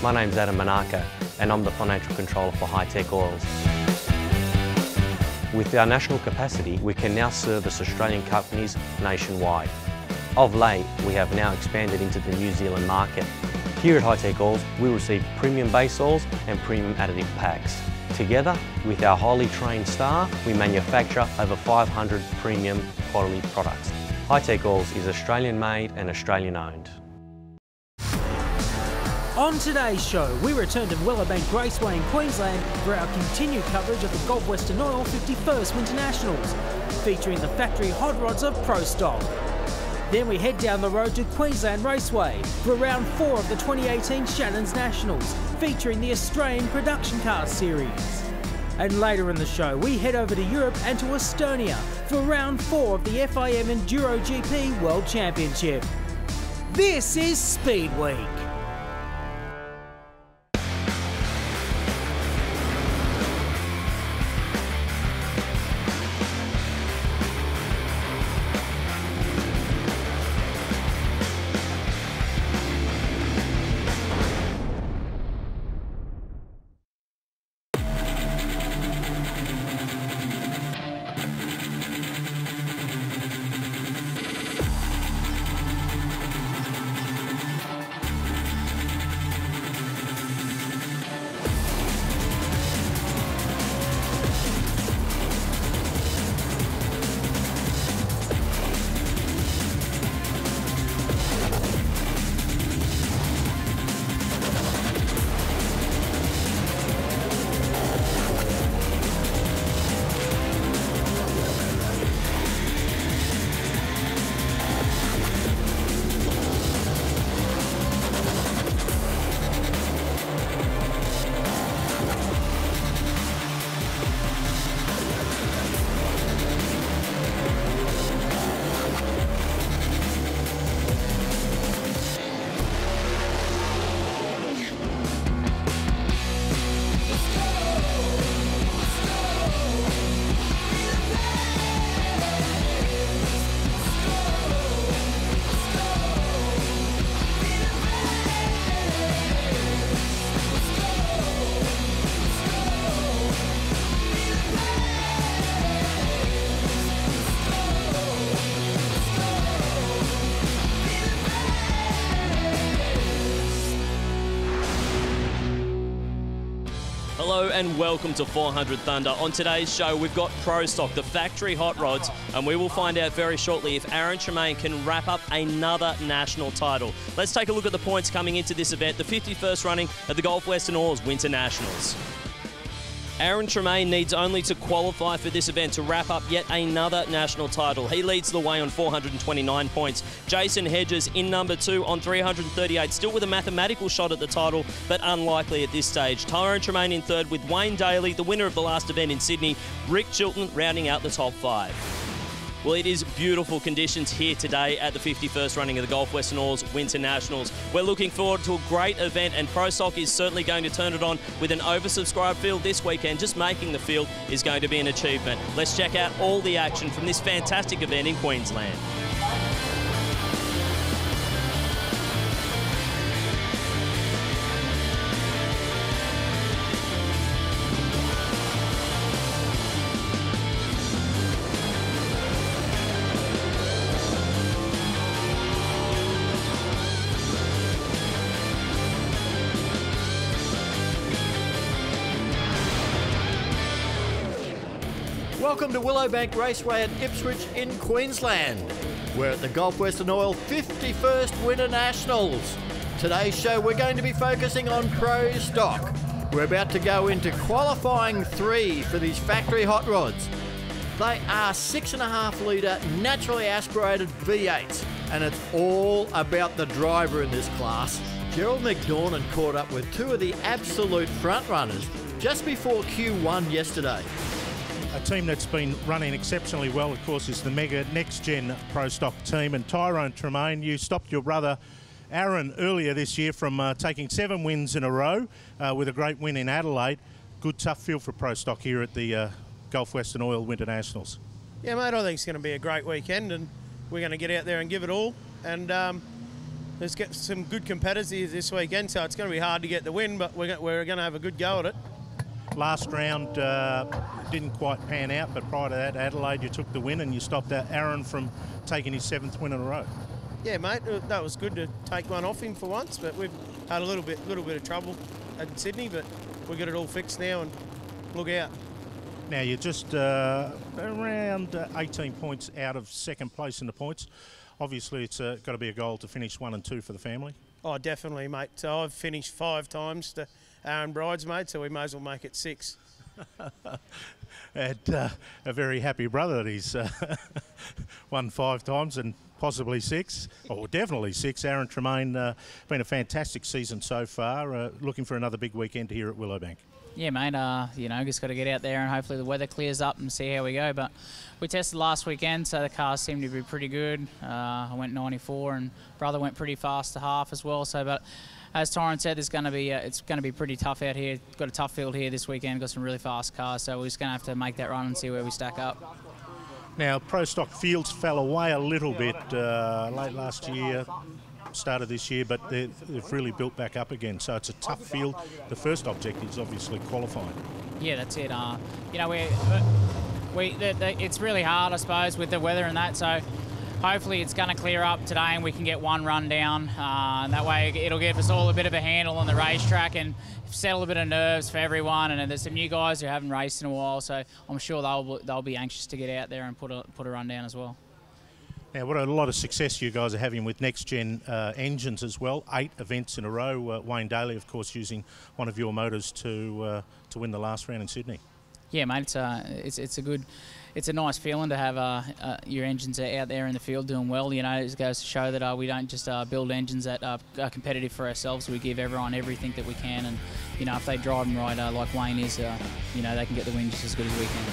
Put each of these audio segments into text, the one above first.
My name's Adam Manaka and I'm the Financial Controller for High Tech Oils. With our national capacity, we can now service Australian companies nationwide. Of late, we have now expanded into the New Zealand market. Here at High Tech Oils, we receive premium base oils and premium additive packs. Together, with our highly trained staff, we manufacture over 500 premium quality products. High Tech Oils is Australian made and Australian owned. On today's show, we return to Willowbank Raceway in Queensland for our continued coverage of the Gulf Western Oil 51st Winternationals, featuring the factory hot rods of Pro Stock. Then we head down the road to Queensland Raceway for round 4 of the 2018 Shannon's Nationals, featuring the Australian Production Car Series. And later in the show, we head over to Europe and to Estonia for round 4 of the FIM Enduro GP World Championship. This is Speedweek. Hello and welcome to 400 Thunder. On today's show, we've got Pro Stock, the factory hot rods, and we will find out very shortly if Aaron Tremaine can wrap up another national title. Let's take a look at the points coming into this event, the 51st running of the Gulf Western Oils Winternationals. Aaron Tremaine needs only to qualify for this event to wrap up yet another national title. He leads the way on 429 points. Jason Hedges in number 2 on 338, still with a mathematical shot at the title, but unlikely at this stage. Tyrone Tremaine in 3rd with Wayne Daly, the winner of the last event in Sydney. Rick Chilton rounding out the top 5. Well, it is beautiful conditions here today at the 51st running of the Gulf Western Oils Winternationals. We're looking forward to a great event, and Pro Stock is certainly going to turn it on with an oversubscribed field this weekend. Just making the field is going to be an achievement. Let's check out all the action from this fantastic event in Queensland. Welcome to Willowbank Raceway at Ipswich in Queensland. We're at the Gulf Western Oil 51st Winternationals. Today's show we're going to be focusing on Pro Stock. We're about to go into qualifying 3 for these factory hot rods. They are 6.5 litre naturally aspirated V8s, and it's all about the driver in this class. Gerald McDornan caught up with 2 of the absolute front runners just before Q1 yesterday. A team that's been running exceptionally well, of course, is the Mega Next Gen Pro Stock team. And Tyrone Tremaine, you stopped your brother Aaron earlier this year from taking 7 wins in a row with a great win in Adelaide. Good tough field for Pro Stock here at the Gulf Western Oil Winternationals. Yeah, mate, I think it's going to be a great weekend, and we're going to get out there and give it all. And let's get some good competitors this weekend, so it's going to be hard to get the win, but we're going to have a good go at it. Last round didn't quite pan out, but prior to that, Adelaide, you took the win and you stopped Aaron from taking his 7th win in a row. Yeah, mate, that was good to take one off him for once, but we've had a little bit of trouble at Sydney, but we got it all fixed now, and look out. Now you're just around 18 points out of second place in the points. Obviously, it's got to be a goal to finish 1 and 2 for the family. Oh, definitely, mate. So I've finished 5 times to Aaron bridesmaid, so we may as well make it 6. And a very happy brother that he's won 5 times and possibly 6, or definitely 6. Aaron Tremaine, been a fantastic season so far. Looking for another big weekend here at Willowbank. Yeah, mate, you know, just got to get out there and hopefully the weather clears up and see how we go. But we tested last weekend, so the cars seemed to be pretty good. I went 94 and brother went pretty fast to half as well. So, but as Tyron said, it's going to be pretty tough out here. Got a tough field here this weekend, got some really fast cars, so we're just going to have to make that run and see where we stack up. Now, Pro Stock fields fell away a little bit late last year, started this year, but they've really built back up again. So it's a tough field. The first objective is obviously qualifying. Yeah, that's it. You know, it's really hard, I suppose, with the weather and that. So hopefully it's going to clear up today and we can get one run down. That way it'll give us all a bit of a handle on the racetrack and settle a bit of nerves for everyone. And there's some new guys who haven't raced in a while, so I'm sure they'll be anxious to get out there and put a run down as well. Now, what a lot of success you guys are having with next-gen engines as well. 8 events in a row. Wayne Daly, of course, using one of your motors to win the last round in Sydney. Yeah, mate, it's a nice feeling to have your engines out there in the field doing well. You know, it goes to show that we don't just build engines that are competitive for ourselves. We give everyone everything that we can, and you know, if they drive them right, like Wayne is, you know, they can get the win just as good as we can.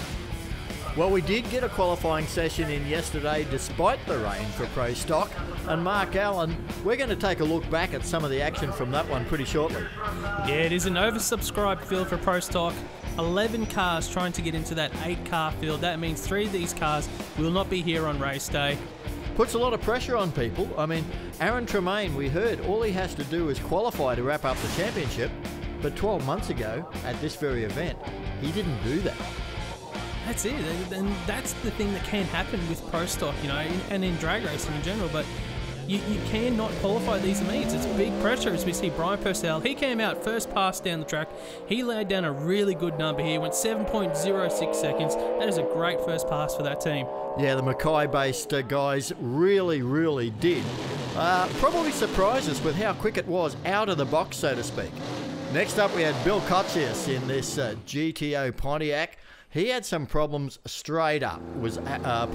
Well, we did get a qualifying session in yesterday despite the rain for Pro Stock. And Mark Allen, we're going to take a look back at some of the action from that one pretty shortly. Yeah, it is an oversubscribed field for Pro Stock. 11 cars trying to get into that 8-car field. That means 3 of these cars will not be here on race day. Puts a lot of pressure on people. I mean, Aaron Tremaine, we heard all he has to do is qualify to wrap up the championship. But 12 months ago, at this very event, he didn't do that. That's it, and that's the thing that can happen with Pro Stock, you know, and in drag racing in general, but you cannot qualify these meets. It's big pressure, as we see Brian Purcell. He came out first pass down the track. He laid down a really good number here, went 7.06 seconds. That is a great first pass for that team. Yeah, the Mackay-based guys really did. Probably surprised us with how quick it was out of the box, so to speak. Next up, we had Bill Kotsias in this GTO Pontiac. He had some problems straight up, was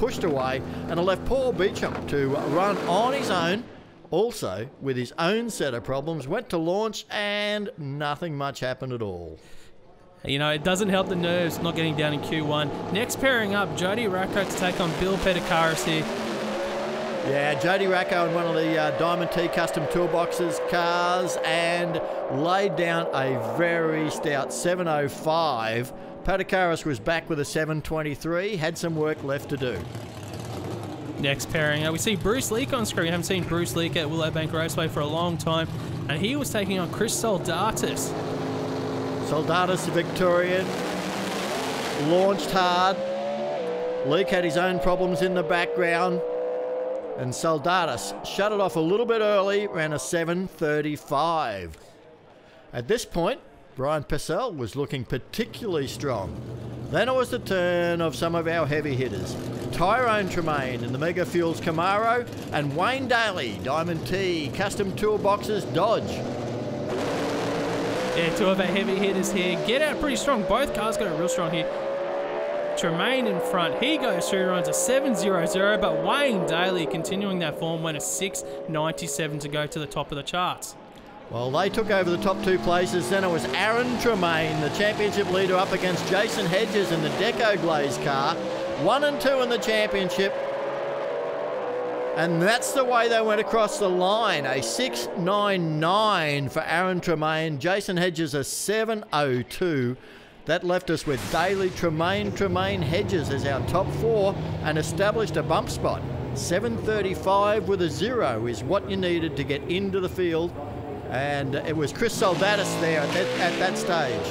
pushed away, and it left Paul Beecham to run on his own. Also, with his own set of problems, went to launch and nothing much happened at all. You know, it doesn't help the nerves not getting down in Q1. Next pairing up, Jody Racco to take on Bill Petikaris here. Yeah, Jody Racco in one of the Diamond T Custom Toolboxes cars and laid down a very stout 705. Petikaris was back with a 723, had some work left to do. Next pairing, we see Bruce Leak on screen. Haven't seen Bruce Leak at Willowbank Raceway for a long time, and he was taking on Chris Soldatis. Soldatis, the Victorian, launched hard. Leak had his own problems in the background, and Soldatis shut it off a little bit early, ran a 735. At this point, Brian Purcell was looking particularly strong. Then it was the turn of some of our heavy hitters. Tyrone Tremaine in the Mega Fuels Camaro and Wayne Daly, Diamond T, Custom Toolboxes Dodge. Yeah, 2 of our heavy hitters here. Get out pretty strong. Both cars got it real strong here. Tremaine in front. He goes through, runs a 7.00, but Wayne Daly continuing that form went a 6.97 to go to the top of the charts. Well, they took over the top 2 places. Then it was Aaron Tremaine, the championship leader, up against Jason Hedges in the Deco Glaze car. 1 and 2 in the championship. And that's the way they went across the line. A 6.99 for Aaron Tremaine. Jason Hedges a 7.02. That left us with Daly, Tremaine, Hedges as our top 4 and established a bump spot. 7:35 with a 0 is what you needed to get into the field. And it was Chris Soldatis there at that stage.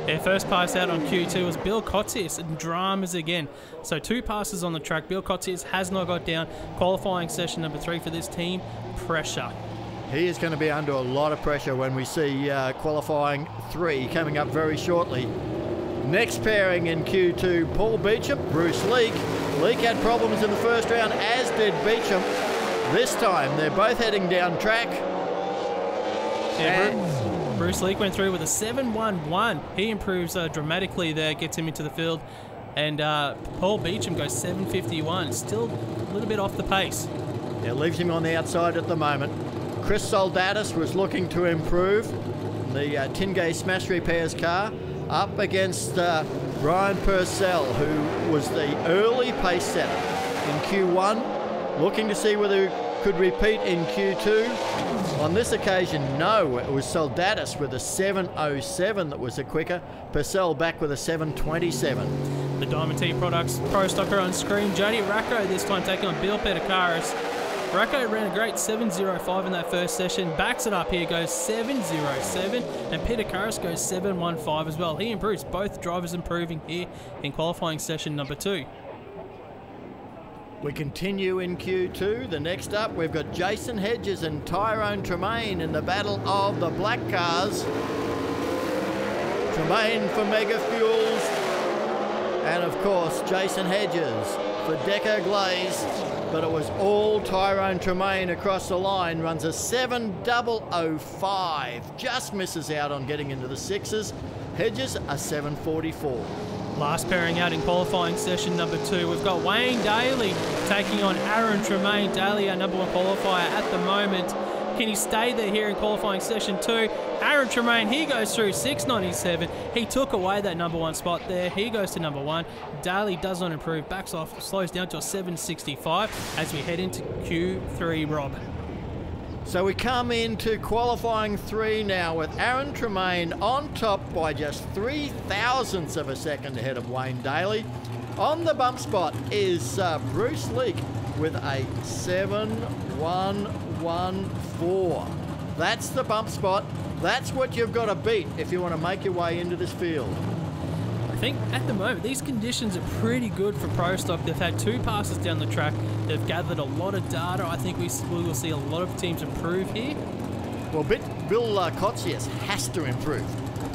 Their first pass out on Q2 was Bill Kotzius, and dramas again. So 2 passes on the track. Bill Kotzius has not got down. Qualifying session number 3 for this team. Pressure. He is going to be under a lot of pressure when we see qualifying 3 coming up very shortly. Next pairing in Q2, Paul Beecham, Bruce Leake. Leake had problems in the first round, as did Beecham. This time, they're both heading down track. Yeah, Bruce Leake went through with a 7.11. He improves dramatically there, gets him into the field. And Paul Beecham goes 7.51. Still a little bit off the pace. Yeah, leaves him on the outside at the moment. Chris Soldatis was looking to improve. The Tingay Smash Repairs car up against Brian Purcell, who was the early pace setter in Q1, looking to see whether he could repeat in Q2. On this occasion, no, it was Soldatis with a 7.07 that was the quicker. Purcell back with a 7.27. The Diamond T Products Pro Stocker on screen. Jody Racco this time taking on Bill Petakaris. Racco ran a great 7.05 in that first session, backs it up here, goes 7.07, and Petakaris goes 7.15 as well. He improves, both drivers improving here in qualifying session number 2. We continue in Q2. The next up, we've got Jason Hedges and Tyrone Tremaine in the battle of the black cars. Tremaine for Mega Fuels, and of course Jason Hedges for Deco Glaze. But it was all Tyrone Tremaine across the line, runs a 7.005, just misses out on getting into the 6s. Hedges a 7.44. Last pairing out in qualifying session number 2, we've got Wayne Daly taking on Aaron Tremaine. Daly, our number 1 qualifier at the moment. Can he stay there here in qualifying session 2? Aaron Tremaine, he goes through 6.97. He took away that number 1 spot there. He goes to number 1. Daly does not improve, backs off, slows down to a 7.65 as we head into Q3, Rob. So we come into qualifying 3 now with Aaron Tremaine on top by just 0.03 of a second ahead of Wayne Daly. On the bump spot is Bruce Leake with a 7.114. That's the bump spot. That's what you've got to beat if you want to make your way into this field. I think at the moment these conditions are pretty good for Pro Stock. They've had 2 passes down the track. They've gathered a lot of data. I think we will see a lot of teams improve here. Well, Bill Kotzius has to improve.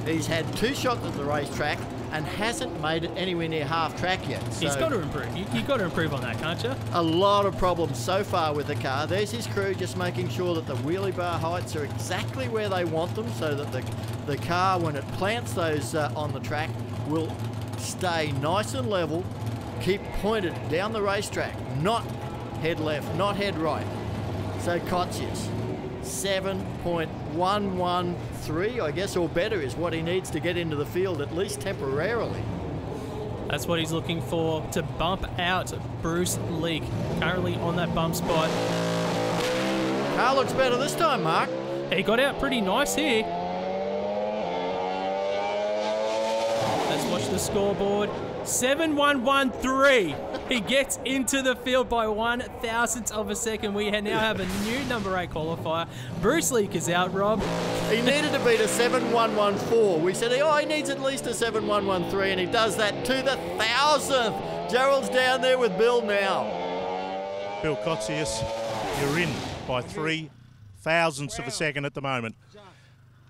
He's had 2 shots at the racetrack and hasn't made it anywhere near half track yet. So he's got to improve. You've got to improve on that, can't you? A lot of problems so far with the car. There's his crew just making sure that the wheelie bar heights are exactly where they want them, so that the car, when it plants those on the track, will stay nice and level, keep pointed down the racetrack, not head left, not head right. So Kotzius, 7.113, I guess, or better is what he needs to get into the field, at least temporarily. That's what he's looking for, to bump out Bruce Leake, currently on that bump spot. Car looks better this time, Mark. He got out pretty nice here. Let's watch the scoreboard. 7.113. He gets into the field by 1/1000th of a second. We now have a new number 8 qualifier. Bruce Leake is out, Rob. He needed to beat a 7.114. We said, oh, he needs at least a 7.113, and he does that to the 1,000th. Gerald's down there with Bill now. Bill Kotzius, you're in by 0.03 of a second at the moment.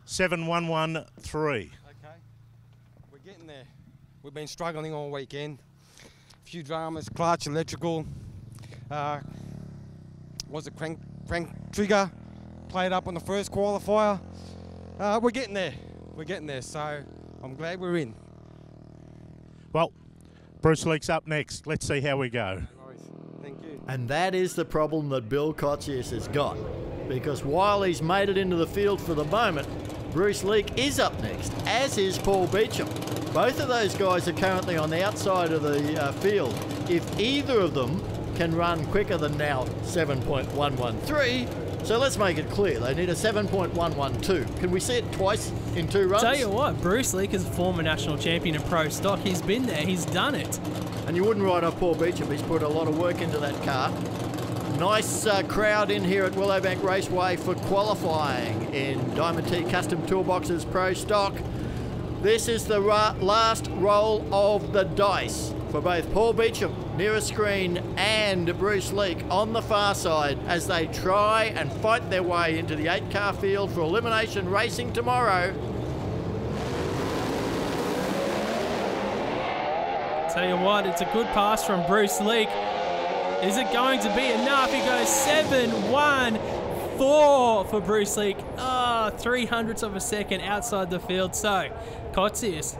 7.113. We're getting there. We've been struggling all weekend. A few dramas, clutch, electrical. Was it crank trigger? Played up on the first qualifier. We're getting there. We're getting there. So I'm glad we're in. Well, Bruce Leake's up next. Let's see how we go. Thank you. And that is the problem that Bill Kotzius has got. Because while he's made it into the field for the moment, Bruce Leake is up next, as is Paul Beecham. Both of those guys are currently on the outside of the field. If either of them can run quicker than now 7.113, so let's make it clear, they need a 7.112. Can we see it twice in 2 runs? Tell you what, Bruce Leake is a former national champion in Pro Stock. He's been there, he's done it. And you wouldn't write off Paul Beecham. He's put a lot of work into that car. Nice crowd in here at Willowbank Raceway for qualifying in Diamond T Custom Toolboxes Pro Stock. This is the last roll of the dice for both Paul Beecham, nearest screen, and Bruce Leake on the far side as they try and fight their way into the 8-car field for elimination racing tomorrow. Tell you what, it's a good pass from Bruce Leake. Is it going to be enough? He goes 7-1-4 for Bruce Leake. 300ths of a second outside the field. So, Kotzius,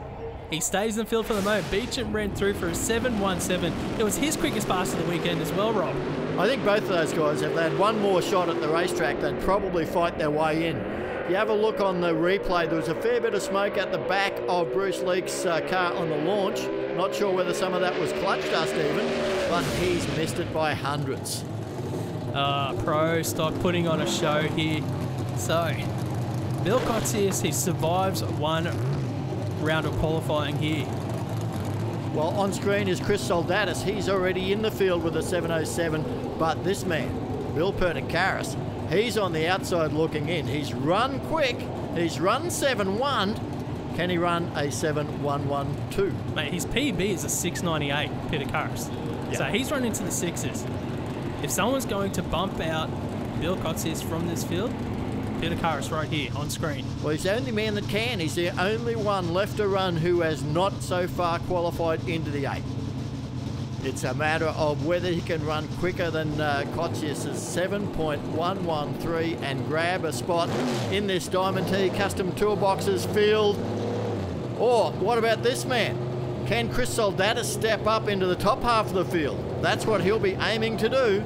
he stays in the field for the moment. Beecham ran through for a 7-1-7. It was his quickest pass of the weekend as well, Rob. I think both of those guys, if they had one more shot at the racetrack, they'd probably fight their way in. If you have a look on the replay, there was a fair bit of smoke at the back of Bruce Leake's car on the launch. Not sure whether some of that was clutch dust even, but he's missed it by hundreds. Pro Stock putting on a show here. So, Bill Kotzius, he survives one round of qualifying here. Well, on screen is Chris Soldatis. He's already in the field with a 707, but this man, Bill Pertikaris, he's on the outside looking in. He's run quick. He's run 7-1. Can he run a 7-1-1-2? Mate, his PB is a 698, Pertikaris. Yeah. So he's run into the sixes. If someone's going to bump out Bill Kotzius from this field, Pertikaris right here on screen. Well, he's the only man that can. He's the only one left to run who has not so far qualified into the 8. It's a matter of whether he can run quicker than Kotzius' 7.113 and grab a spot in this Diamond T Custom Toolboxes field. Or what about this man? Can Chris Soldatis step up into the top half of the field? That's what he'll be aiming to do.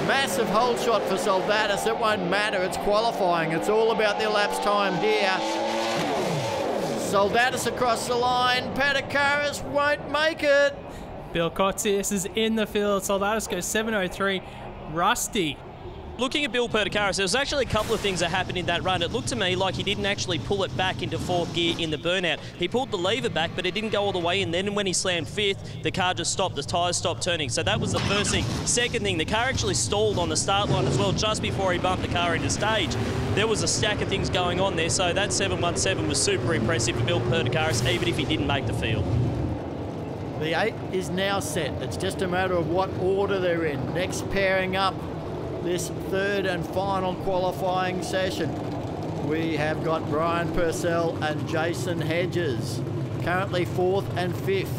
Massive hold shot for Soldatis. It won't matter. It's qualifying. It's all about the elapsed time here. Soldatis across the line. Pertikaris won't make it. Bill Kotzius is in the field. Soldatis goes 703. Rusty. Looking at Bill Pertikaris, there was actually a couple of things that happened in that run. It looked to me like he didn't actually pull it back into 4th gear in the burnout. He pulled the lever back, but it didn't go all the way in. Then when he slammed 5th, the car just stopped. The tyres stopped turning. So that was the first thing. Second thing, the car actually stalled on the start line as well just before he bumped the car into stage. There was a stack of things going on there. So that 7-1-7 was super impressive for Bill Pertikaris, even if he didn't make the field. The 8 is now set. It's just a matter of what order they're in. Next pairing up this third and final qualifying session. We have got Brian Purcell and Jason Hedges, currently 4th and 5th.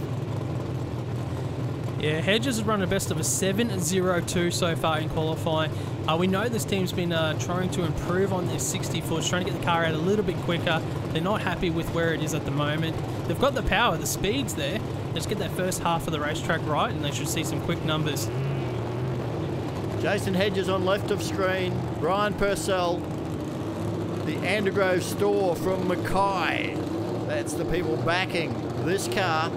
Yeah, Hedges has run a best of a 7.02 so far in qualifying. We know this team's been trying to improve on their 60-foot, trying to get the car out a little bit quicker. They're not happy with where it is at the moment. They've got the power, the speed's there. Let's get that first half of the racetrack right and they should see some quick numbers. Jason Hedges on left of screen. Brian Purcell, the Andergrove store from Mackay. That's the people backing this car.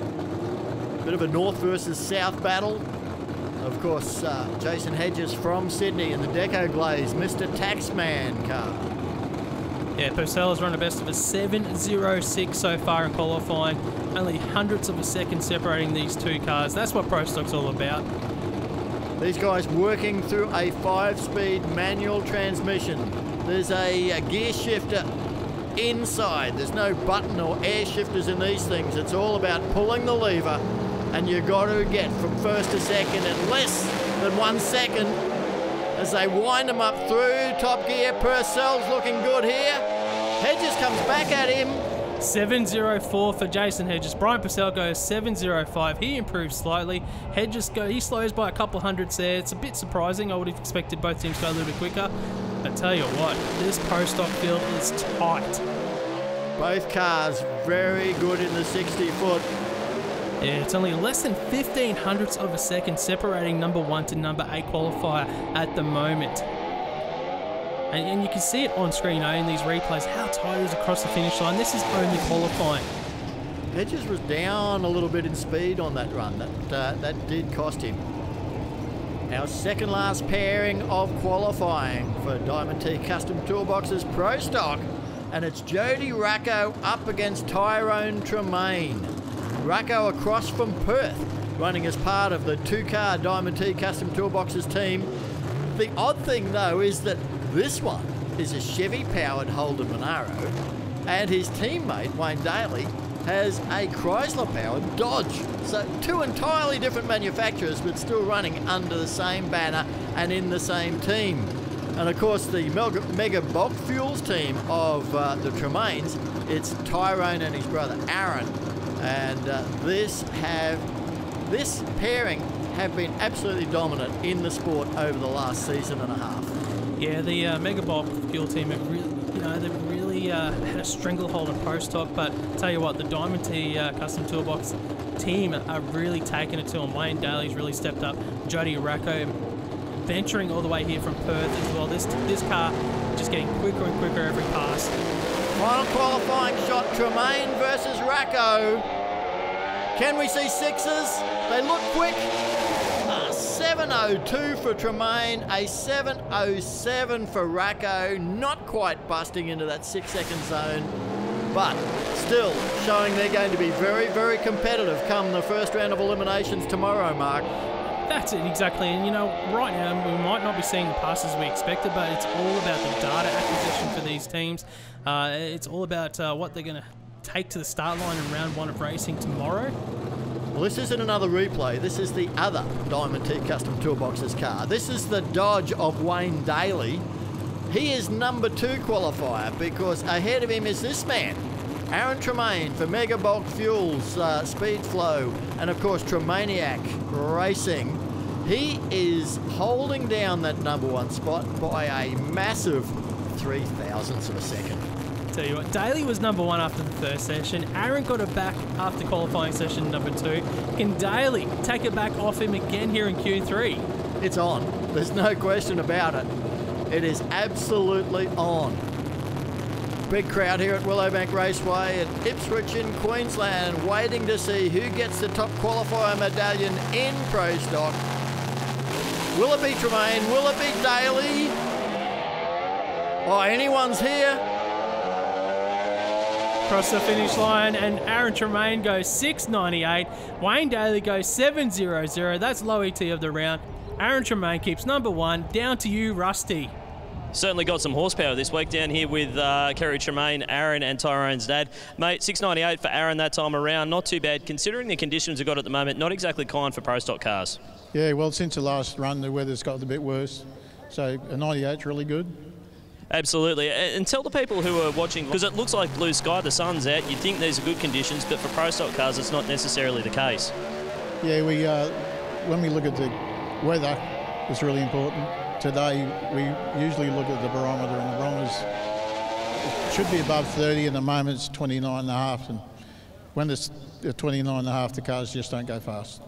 Bit of a north versus south battle. Of course, Jason Hedges from Sydney in the Deco Glaze, Mr. Taxman car. Yeah, Purcell has run a best of a 7.06 so far in qualifying. Only hundredths of a second separating these two cars. That's what Pro Stock's all about. These guys working through a 5-speed manual transmission. There's a gear shifter inside. There's no button or air shifters in these things. It's all about pulling the lever, and you've got to get from first to second in less than 1 second as they wind them up through top gear. Purcell's looking good here. Hedges comes back at him. 7.04 for Jason Hedges. Brian Purcell goes 7.05. He improves slightly. Hedges he slows by a couple hundredths there. It's a bit surprising. I would have expected both teams to go a little bit quicker. But tell you what, this Pro Stock field is tight. Both cars very good in the 60-foot. Yeah, it's only less than 15 hundredths of a second separating number 1 to number 8 qualifier at the moment. And you can see it on screen in these replays, how tight it is across the finish line. This is only qualifying. Hedges was down a little bit in speed on that run. That did cost him. Our second last pairing of qualifying for Diamond T Custom Toolboxes Pro Stock. and it's Jody Racco up against Tyrone Tremaine. Racco across from Perth, running as part of the two-car Diamond T Custom Toolboxes team. The odd thing, though, is that this one is a Chevy-powered Holden Monaro, and his teammate, Wayne Daly, has a Chrysler-powered Dodge. So two entirely different manufacturers, but still running under the same banner and in the same team. And of course, the Mega Bulk Fuels team of the Tremaines, it's Tyrone and his brother Aaron. And this pairing have been absolutely dominant in the sport over the last season and a half. Yeah, the Mega Bulk Fuel team have really, had a stranglehold on Pro Stock, but tell you what, the Diamond T Custom Toolbox team are really taking it to them. Wayne Daly's really stepped up. Jody Racco venturing all the way here from Perth as well. This car just getting quicker and quicker every pass. Final qualifying shot, Tremaine versus Racco. Can we see sixes? They look quick. 7:02 for Tremaine, a 7:07 for Racco. Not quite busting into that 6-second zone, but still showing they're going to be very, very competitive come the first round of eliminations tomorrow, Mark. That's it, exactly. And, you know, right now we might not be seeing the passes we expected, but it's all about the data acquisition for these teams. It's all about what they're going to take to the start line in round 1 of racing tomorrow. Well, this isn't another replay. This is the other Diamond T Custom Toolboxes car. This is the Dodge of Wayne Daly. He is number 2 qualifier because ahead of him is this man, Aaron Tremaine for Mega Bulk Fuels, Speed Flow, and of course Tremaniac Racing. He is holding down that number 1 spot by a massive 0.003 of a second. Tell you what, Daly was number 1 after the first session. Aaron got it back after qualifying session number 2. Can Daly take it back off him again here in Q3? It's on. There's no question about it. It is absolutely on. Big crowd here at Willowbank Raceway at Ipswich in Queensland, waiting to see who gets the top qualifier medallion in Pro Stock. Will it be Tremaine? Will it be Daly? Oh, anyone's here. Across the finish line, and Aaron Tremaine goes 6.98. Wayne Daly goes 7.00. That's low ET of the round. Aaron Tremaine keeps number 1. Down to you, Rusty. Certainly got some horsepower this week down here with Kerry Tremaine, Aaron and Tyrone's dad. Mate, 6.98 for Aaron that time around. Not too bad considering the conditions we've got at the moment. Not exactly kind for Pro Stock cars. Yeah, well, since the last run, the weather's got a bit worse. So a 98's really good. Absolutely. And tell the people who are watching, because it looks like blue sky, the sun's out, you'd think these are good conditions, but for Pro Stock cars, it's not necessarily the case. Yeah, when we look at the weather, it's really important. Today, we usually look at the barometer, and the barometer should be above 30, and at the moment it's 29.5, and when it's at 29.5, the cars just don't go fast.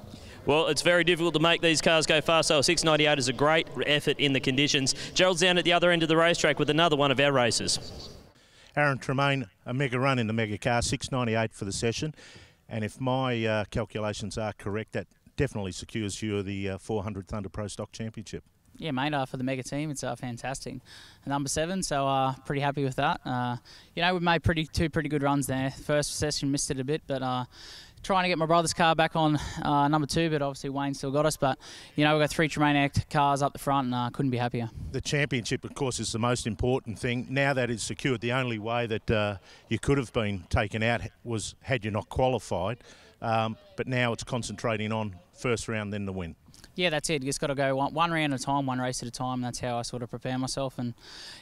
Well, it's very difficult to make these cars go fast, so 6.98 is a great effort in the conditions. Gerald's down at the other end of the racetrack with another one of our races. Aaron Tremaine, a mega run in the mega car, 6.98 for the session. And if my calculations are correct, that definitely secures you the 400 Thunder Pro Stock Championship. Yeah, mate, for the mega team, it's fantastic. Number 7, so pretty happy with that. You know, we've made two pretty good runs there. First session missed it a bit, but trying to get my brother's car back on number 2, but obviously Wayne still got us. But, you know, we've got 3 Tremaine cars up the front, and couldn't be happier. The championship, of course, is the most important thing. Now that it's secured, the only way that you could have been taken out was had you not qualified. But now it's concentrating on first round, then the win. Yeah, that's it. You just got to go one round at a time, one race at a time. That's how I sort of prepare myself. And,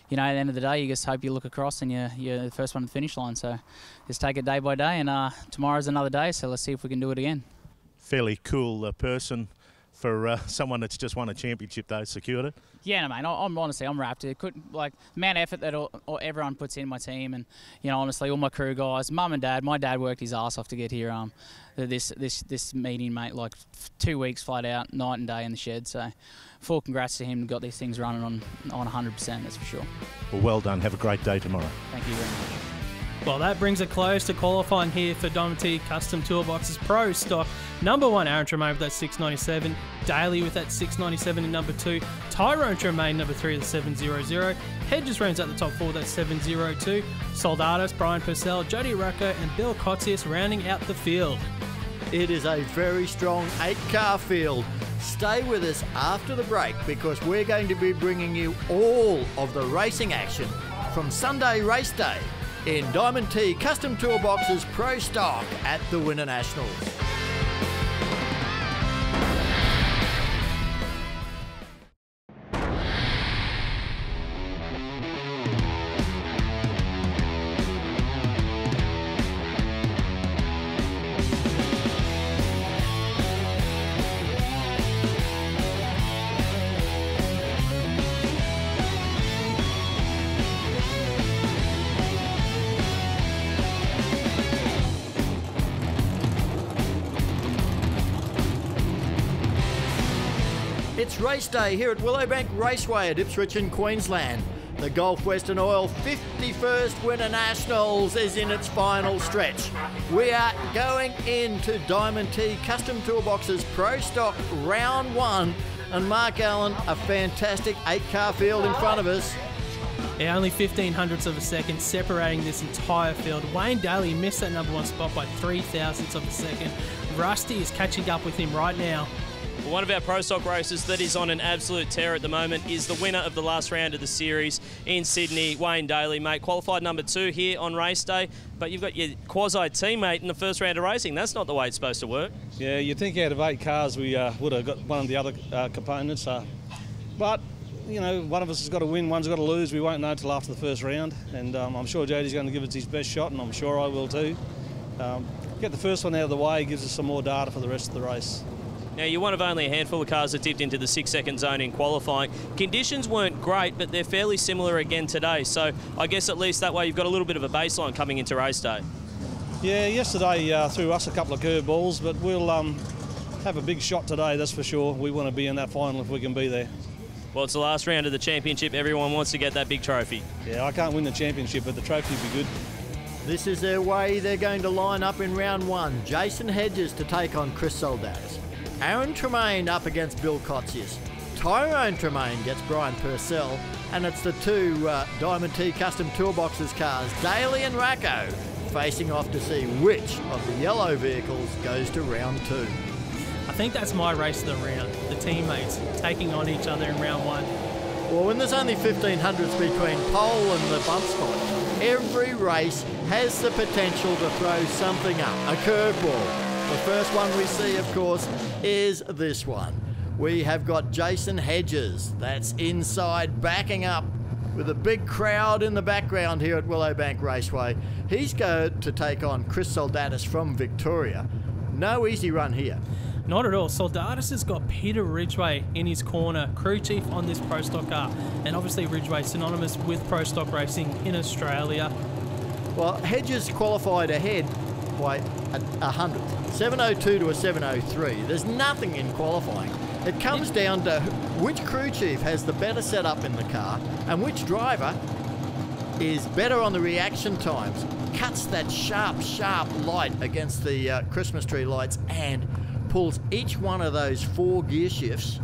you know, at the end of the day, you just hope you look across and you're the first one to the finish line. So just take it day by day. And tomorrow's another day, so let's see if we can do it again. Fairly cool person for someone that's just won a championship, though, secured it. Yeah, no, mate. I'm honestly, I'm wrapped. It could the amount of effort that everyone puts in my team, and you know, honestly, all my crew guys, mum and dad. My dad worked his ass off to get here. This meeting, mate, like 2 weeks flat out, night and day in the shed. So, full congrats to him. Got these things running on 100%. That's for sure. Well done. Have a great day tomorrow. Thank you very much. Well, that brings a close to qualifying here for Diamond T Custom Toolbox's Pro Stock. Number 1, Aaron Tremaine with that 697. Daly with that 697 in number 2. Tyrone Tremaine, number 3 with the 700. Hedges rounds out the top 4 with that 702. Soldatus, Brian Purcell, Jody Racco, and Bill Kotzius rounding out the field. It is a very strong 8-car field. Stay with us after the break because we're going to be bringing you all of the racing action from Sunday race day in Diamond T Custom Toolbox's Pro Stock at the Winternationals. It's race day here at Willowbank Raceway at Ipswich in Queensland. The Gulf Western Oil 51st Winternationals is in its final stretch. We are going into Diamond T Custom Toolbox's Pro Stock Round 1 and Mark Allen, a fantastic 8-car field in front of us. Yeah, only 1500ths of a second separating this entire field. Wayne Daly missed that number 1 spot by 3,000ths of a second. Rusty is catching up with him right now. One of our Pro Stock races that is on an absolute tear at the moment is the winner of the last round of the series in Sydney, Wayne Daly, mate. Qualified number 2 here on race day, but you've got your quasi-teammate in the first round of racing. That's not the way it's supposed to work. Yeah, you'd think out of 8 cars we would have got one of the other components. But, you know, one of us has got to win, one's got to lose. We won't know until after the first round, and I'm sure Jody's going to give it his best shot, and I'm sure I will too. Get the first one out of the way gives us some more data for the rest of the race. Now, you're one of only a handful of cars that dipped into the 6-second zone in qualifying. Conditions weren't great, but they're fairly similar again today. So I guess at least that way you've got a little bit of a baseline coming into race day. Yeah, yesterday threw us a couple of curveballs, but we'll have a big shot today, that's for sure. We want to be in that final if we can be there. Well, it's the last round of the championship. Everyone wants to get that big trophy. Yeah, I can't win the championship, but the trophy would be good. This is their way they're going to line up in round 1. Jason Hedges to take on Chris Soldatis. Aaron Tremaine up against Bill Kotzius. Tyrone Tremaine gets Brian Purcell. And it's the 2 Diamond T Custom Toolboxes cars, Daly and Racco, facing off to see which of the yellow vehicles goes to round 2. I think that's my race of the round. The teammates taking on each other in round 1. Well, when there's only 1500ths between pole and the bump spot, every race has the potential to throw something up, a curveball. The first one we see, of course, is this one. We have got Jason Hedges, that's inside, backing up with a big crowd in the background here at Willowbank Raceway. He's going to take on Chris Soldatis from Victoria. No easy run here. Not at all. Soldatis has got Peter Ridgway in his corner, crew chief on this Pro Stock car. And obviously Ridgway synonymous with Pro Stock racing in Australia. Well, Hedges qualified ahead by 100th. 702 to a 703. There's nothing in qualifying. It comes down to which crew chief has the better setup in the car and which driver is better on the reaction times, cuts that sharp light against the Christmas tree lights and pulls each one of those 4 gear shifts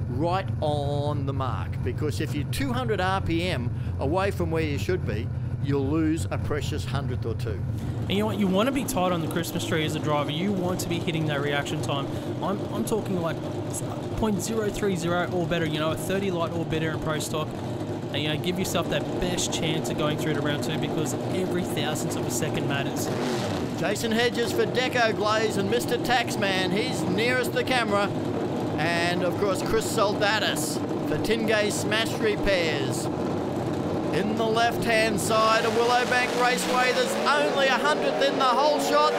right on the mark. Because if you're 200 RPM away from where you should be, you'll lose a precious 100th or 2. And you know what? You want to be tight on the Christmas tree as a driver. You want to be hitting that reaction time. I'm talking like 0.030 or better, you know, a 30 light or better in Pro Stock. And, you know, give yourself that best chance of going through to round 2 because every thousandth of a second matters. Jason Hedges for Deco Glaze and Mr. Taxman. He's nearest the camera. And, of course, Chris Soldatis for Tingay Smash Repairs. In the left-hand side of Willowbank Raceway, there's only 100th in the whole shot,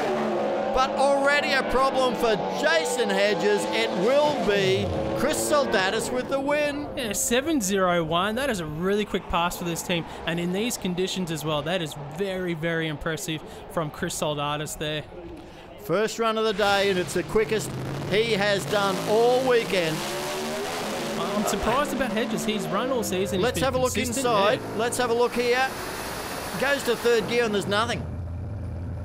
but already a problem for Jason Hedges. It will be Chris Soldatis with the win. Yeah, 701. That is a really quick pass for this team, and in these conditions as well, that is very, very impressive from Chris Soldatis there. First run of the day, and it's the quickest he has done all weekend. I'm surprised about Hedges. He's run all season. Let's have a look inside. Yeah. Let's have a look here. goes to third gear and there's nothing.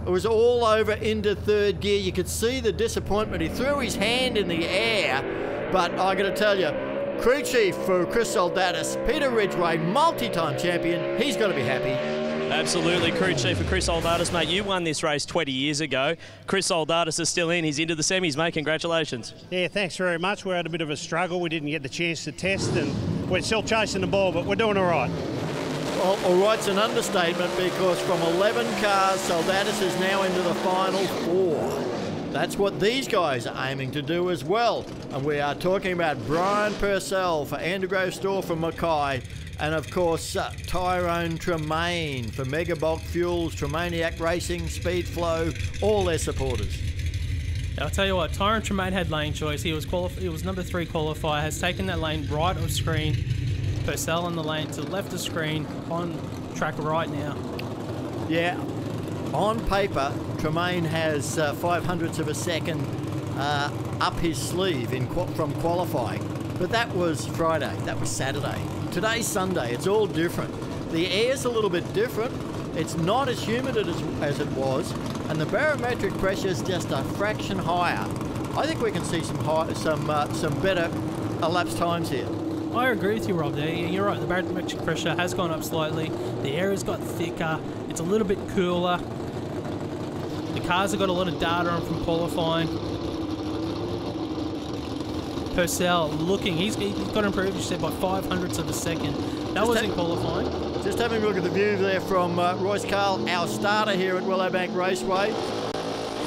It was all over into third gear. You could see the disappointment. He threw his hand in the air, but I got to tell you, crew chief for Chris Soldatis, Peter Ridgway, multi-time champion, he's got to be happy. Absolutely, crew chief for Chris Soldatis, mate. You won this race 20 years ago. Chris Soldatis is still in. He's into the semis, mate. Congratulations. Yeah, thanks very much. We had a bit of a struggle. We didn't get the chance to test, and we're still chasing the ball, but we're doing all right. Well, all right's an understatement, because from 11 cars, Soldatis is now into the final 4. That's what these guys are aiming to do as well. And we are talking about Brian Purcell for Andergrove Store from Mackay, and of course Tyrone Tremaine for Mega Bulk Fuels, Tremaniac Racing, Speedflow, all their supporters. I'll tell you what, Tyrone Tremaine had lane choice. He was number 3 qualifier, has taken that lane right of screen. Purcell on the lane to the left of screen, on track right now. Yeah, on paper, Tremaine has 0.05 of a second up his sleeve from qualifying. But that was Friday, that was Saturday. Today's Sunday, it's all different. The air's a little bit different. It's not as humid as it was, and the barometric pressure is just a fraction higher. I think we can see some better elapsed times here. I agree with you, Rob, there. You're right, the barometric pressure has gone up slightly. The air has got thicker. It's a little bit cooler. The cars have got a lot of data on from qualifying. Purcell looking, he's got to improve, you said, by 0.05 of a second. That was in qualifying. Just having a look at the view there from Royce Carl, our starter here at Willowbank Raceway.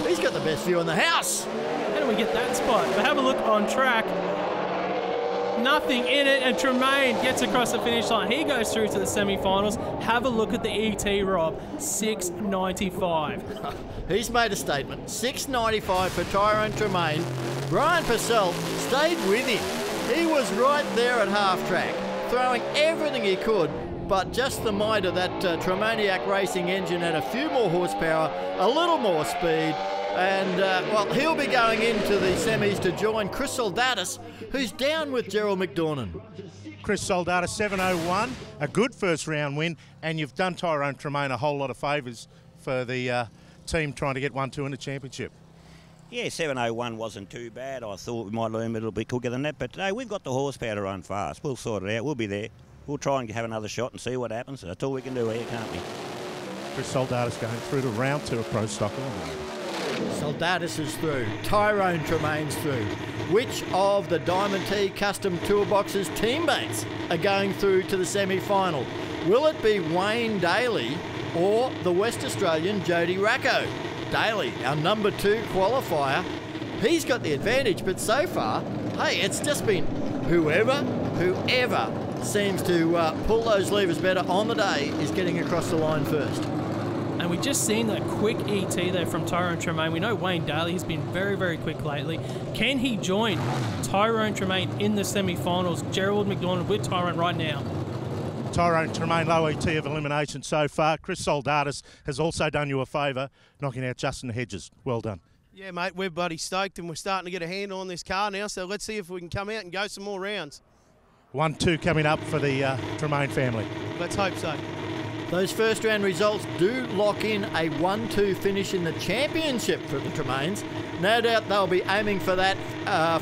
He's got the best view in the house. How do we get that spot? But have a look on track. Nothing in it, and Tremaine gets across the finish line. He goes through to the semi-finals. Have a look at the ET, Rob. 6.95. He's made a statement. 6.95 for Tyrone Tremaine. Brian Purcell stayed with him. He was right there at half track, throwing everything he could, but just the might of that Tremaniac Racing engine had a few more horsepower, a little more speed, and, well, he'll be going into the semis to join Chris Soldatis, who's down with Gerald McDornan. Chris Soldatis, 7.01, a good first round win, and you've done Tyrone Tremaine a whole lot of favours for the team trying to get 1-2 in the championship. Yeah, 7.01 wasn't too bad. I thought we might learn a little bit quicker than that, but no, we've got the horsepower to run fast. We'll sort it out. We'll be there. We'll try and have another shot and see what happens. That's all we can do here, can't we? Chris Soldatis going through to round 2 of Pro Stock. Soldatis is through. Tyrone Tremaine's through. Which of the Diamond T Custom Toolbox's teammates are going through to the semi-final? Will it be Wayne Daly or the West Australian Jody Racco? Daly, our number 2 qualifier, he's got the advantage, but so far, hey, it's just been whoever seems to pull those levers better on the day is getting across the line first. And we just seen that quick ET there from Tyrone Tremaine. We know Wayne Daly has been very, very quick lately. Can he join Tyrone Tremaine in the semi-finals? Gerald McDornan with Tyrone right now. Tyrone Tremaine, low ET of elimination so far. Chris Soldatis has also done you a favour, knocking out Justin Hedges. Well done. Yeah, mate, we're bloody stoked, and we're starting to get a handle on this car now, so let's see if we can come out and go some more rounds. 1-2 coming up for the Tremaine family. Let's hope so. Those first round results do lock in a 1-2 finish in the championship for the Tremaines. No doubt they'll be aiming for that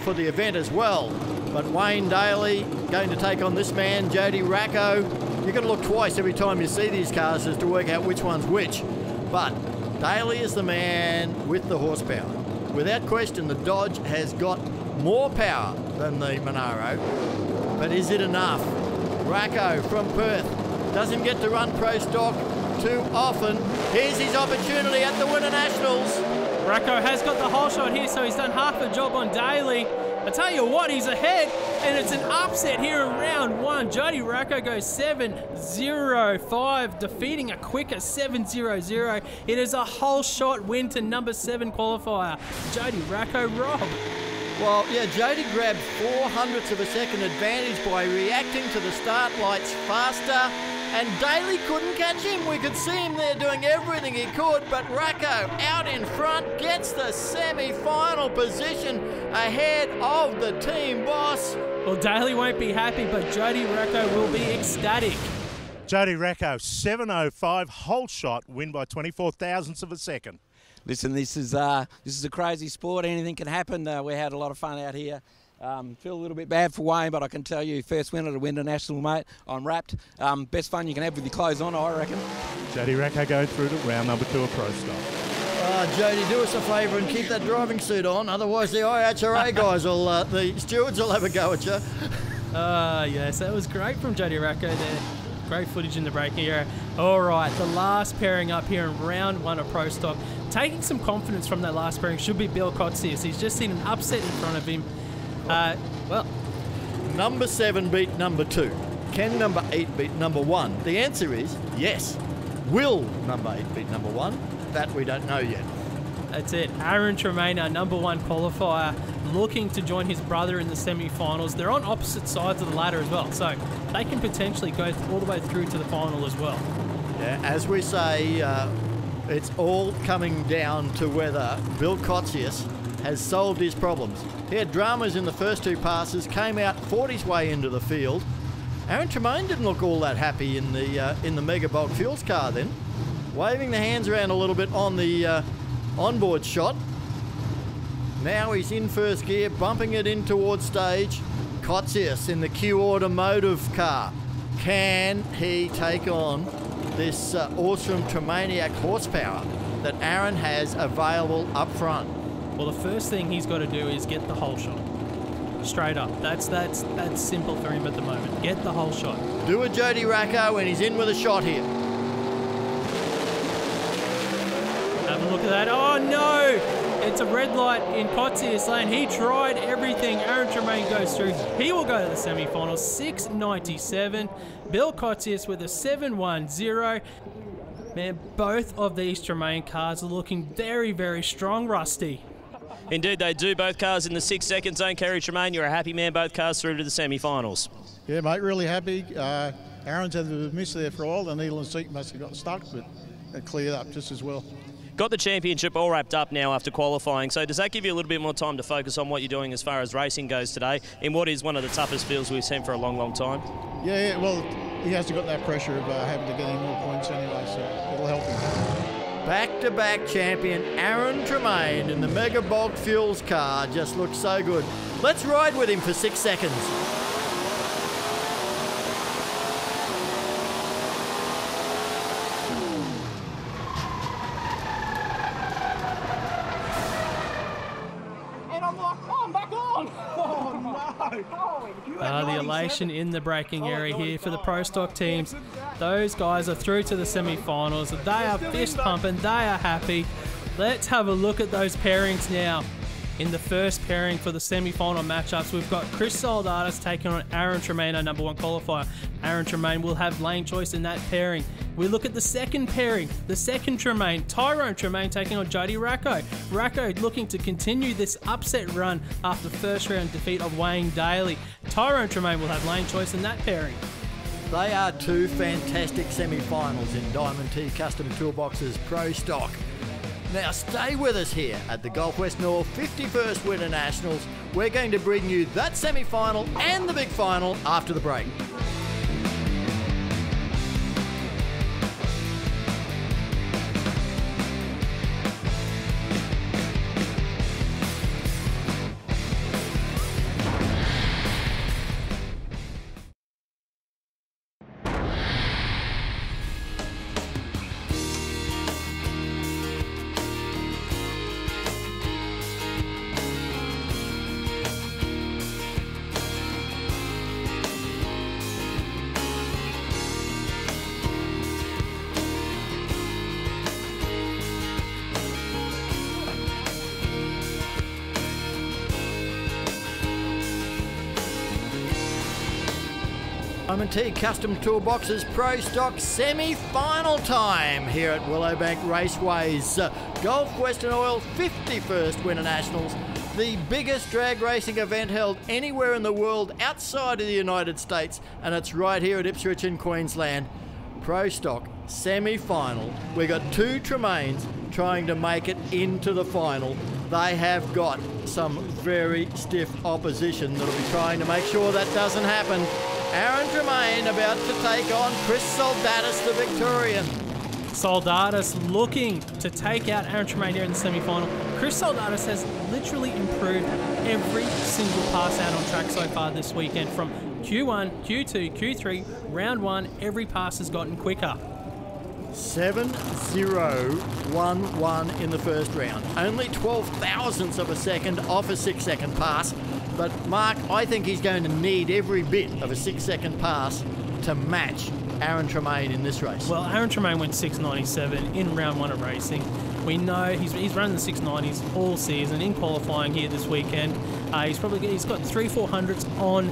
for the event as well. But Wayne Daly going to take on this man, Jody Racco. You've got to look twice every time you see these cars as to work out which one's which. But Daly is the man with the horsepower. Without question, the Dodge has got more power than the Monaro. But is it enough? Racco from Perth doesn't get to run Pro Stock too often. Here's his opportunity at the Winternationals. Racco has got the whole shot here, so he's done half a job on Daly. I tell you what, he's ahead, and it's an upset here in round 1. Jody Racco goes 7.05, defeating a quicker 7.00. It is a whole shot win to number 7 qualifier, Jody Racco. Rob. Well, yeah, Jody grabbed 0.04 of a second advantage by reacting to the start lights faster, and Daly couldn't catch him. We could see him there doing everything he could, but Racco out in front gets the semi-final position ahead of the team boss. Well, Daly won't be happy, but Jody Racco will be ecstatic. Jody Racco, 7:05, whole shot, win by 24 thousandths of a second. Listen, this is a crazy sport. Anything can happen. We had a lot of fun out here. Feel a little bit bad for Wayne, but I can tell you, first winner to Winternational, mate. I'm wrapped. Best fun you can have with your clothes on, I reckon. Jody Racco going through to round number 2 of Pro Stock. Jody, do us a favour and keep that driving suit on, otherwise the IHRA guys will, the stewards will have a go at you. Yes, that was great from Jody Racco there. Great footage in the braking area. All right, the last pairing up here in round 1 of Pro Stock. Taking some confidence from that last pairing should be Bill Kotzius. He's just seen an upset in front of him. Well, number 7 beat number 2. Can number 8 beat number 1? The answer is yes. Will number 8 beat number 1? That we don't know yet. That's it. Aaron Tremaine, our number 1 qualifier, looking to join his brother in the semi-finals. They're on opposite sides of the ladder as well, so they can potentially go all the way through to the final as well. Yeah, as we say, it's all coming down to whether Bill Kotzius has solved his problems. He had dramas in the first 2 passes, came out, fought his way into the field. Aaron Tremaine didn't look all that happy in the Mega Bulk Fuels car then. Waving the hands around a little bit on the onboard shot. Now he's in first gear, bumping it in towards stage. Kotzius in the Q Automotive car. Can he take on this awesome Tremaniac horsepower that Aaron has available up front? Well, the first thing he's got to do is get the whole shot. Straight up. That's simple for him at the moment. Get the whole shot. Do a Jody Racco and he's in with a shot here. Have a look at that. Oh no! It's a red light in Kotzius lane. He tried everything. Aaron Tremaine goes through. He will go to the semi-finals. 6.97. Bill Kotzius with a 7.10. Man, both of these Tremaine cars are looking very, very strong, Rusty. Indeed, they do. Both cars in the 6-second zone. Kerry Tremaine, you're a happy man. Both cars through to the semi-finals. Yeah, mate, really happy. Aaron's had a miss there for a while. The needle and seat must have got stuck, but it cleared up just as well. Got the championship all wrapped up now after qualifying, so does that give you a little bit more time to focus on what you're doing as far as racing goes today in what is one of the toughest fields we've seen for a long, long time? Yeah, well, he hasn't got that pressure of having to get any more points anyway, so it'll help him. Back-to-back champion Aaron Tremaine in the Mega Bulk Fuels car just looks so good. Let's ride with him for 6 seconds. The elation in the braking area here for the Pro Stock teams. Those guys are through to the semi-finals. They are fist pumping. They are happy. Let's have a look at those pairings now. In the first pairing for the semi-final matchups, we've got Chris Soldatis taking on Aaron Tremaine, our number 1 qualifier. Aaron Tremaine will have lane choice in that pairing. We look at the second pairing, the second Tremaine, Tyrone Tremaine taking on Jody Racco. Racco looking to continue this upset run after the first round defeat of Wayne Daly. Tyrone Tremaine will have lane choice in that pairing. They are 2 fantastic semi-finals in Diamond T Custom Toolboxes Pro Stock. Now stay with us here at the Gulf West North 51st Winternationals. We're going to bring you that semi-final and the big final after the break. Diamond T Custom Toolboxes Pro Stock semi-final time here at Willowbank Raceway's Gulf Western Oil 51st Winternationals, the biggest drag racing event held anywhere in the world outside of the United States, and it's right here at Ipswich in Queensland. Pro Stock semi-final. We got 2 Tremaines trying to make it into the final. They have got some very stiff opposition that'll be trying to make sure that doesn't happen. Aaron Tremaine about to take on Chris Soldatis, the Victorian. Soldatis looking to take out Aaron Tremaine here in the semi-final. Chris Soldatis has literally improved every single pass out on track so far this weekend. From Q1, Q2, Q3, round one, every pass has gotten quicker. 7-0-1-1 in the first round. Only 12 thousandths of a second off a 6-second pass. But Mark, I think he's going to need every bit of a 6-second pass to match Aaron Tremaine in this race. Well, Aaron Tremaine went 6.97 in round one of racing. We know he's run the 690s all season in qualifying here this weekend. He's got 3/400s on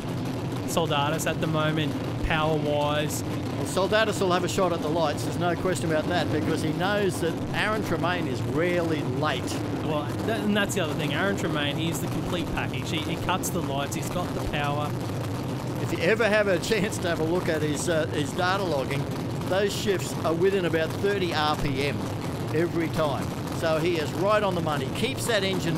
Soldatis at the moment, power-wise. Well, Soldatis will have a shot at the lights, there's no question about that, because he knows that Aaron Tremaine is rarely late. Well, and that's the other thing. Aaron Tremaine, he's the complete package. He cuts the lights, he's got the power. If you ever have a chance to have a look at his data logging, those shifts are within about 30 RPM every time. So he is right on the money. Keeps that engine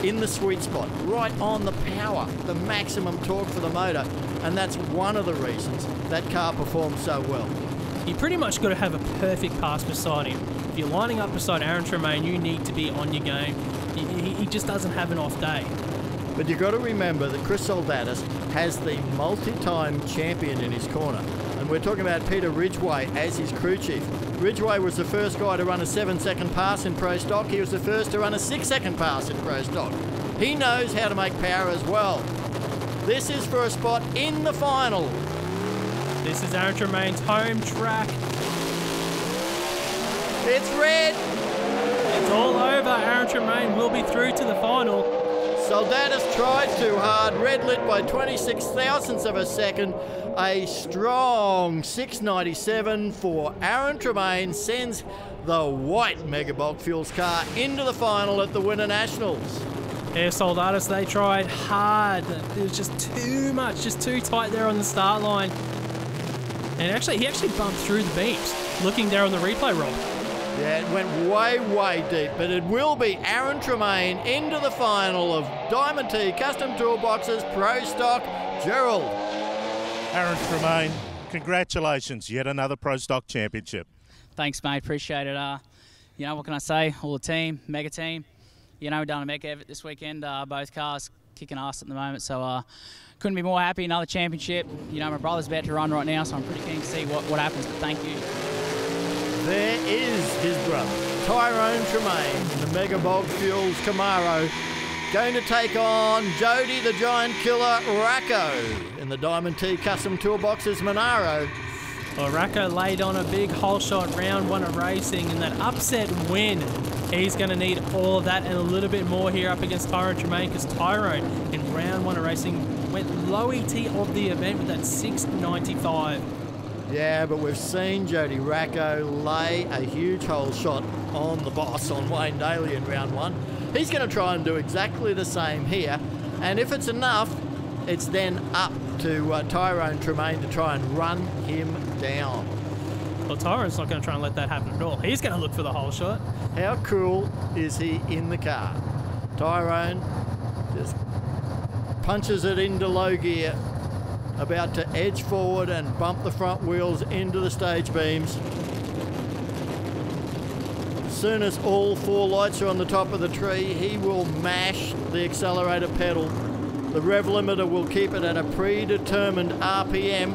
in the sweet spot, right on the power, the maximum torque for the motor. And that's one of the reasons that car performs so well. You pretty much got to have a perfect pass beside him. If you're lining up beside Aaron Tremaine, you need to be on your game. He just doesn't have an off day. But you've got to remember that Chris Soldatis has the multi-time champion in his corner. And we're talking about Peter Ridgway as his crew chief. Ridgway was the first guy to run a 7-second pass in Pro Stock. He was the first to run a 6-second pass in Pro Stock. He knows how to make power as well. This is for a spot in the final. This is Aaron Tremaine's home track. It's red. It's all over. Aaron Tremaine will be through to the final. Soldatis tried too hard, red lit by 26 thousandths of a second. A strong 697 for Aaron Tremaine sends the white Megabog Fuels car into the final at the Winternationals. Yeah, Soldatis, they tried hard. It was just too much, just too tight there on the start line. And he actually bumped through the beams, looking there on the replay, Rob. Yeah, it went way, way deep, but it will be Aaron Tremaine into the final of Diamond T Custom Toolboxes Pro Stock. Gerald. Aaron Tremaine, congratulations, yet another Pro Stock championship. Thanks, mate, appreciate it. What can I say? All the team, mega team. We've done a mega effort this weekend. Both cars kicking ass at the moment, so couldn't be more happy. Another championship. My brother's about to run right now, so I'm pretty keen to see what happens, but thank you. There is his brother, Tyrone Tremaine, in the Megabog Fuels Camaro, going to take on Jody the Giant Killer Racco in the Diamond T Custom Toolboxes Monaro. Well, Racco laid on a big hole shot round one of racing in that upset win. He's going to need all of that and a little bit more here up against Tyrone Tremaine, because Tyrone in round one of racing went low ET of the event with that 695. Yeah, but we've seen Jody Racco lay a huge hole shot on the boss, on Wayne Daly in round one. He's going to try and do exactly the same here, and if it's enough, it's then up to Tyrone Tremaine to try and run him down. Well, Tyrone's not going to try and let that happen at all. He's going to look for the hole shot. How cool is he in the car? Tyrone just punches it into low gear, about to edge forward and bump the front wheels into the stage beams. As soon as all four lights are on the top of the tree, he will mash the accelerator pedal. The rev limiter will keep it at a predetermined RPM,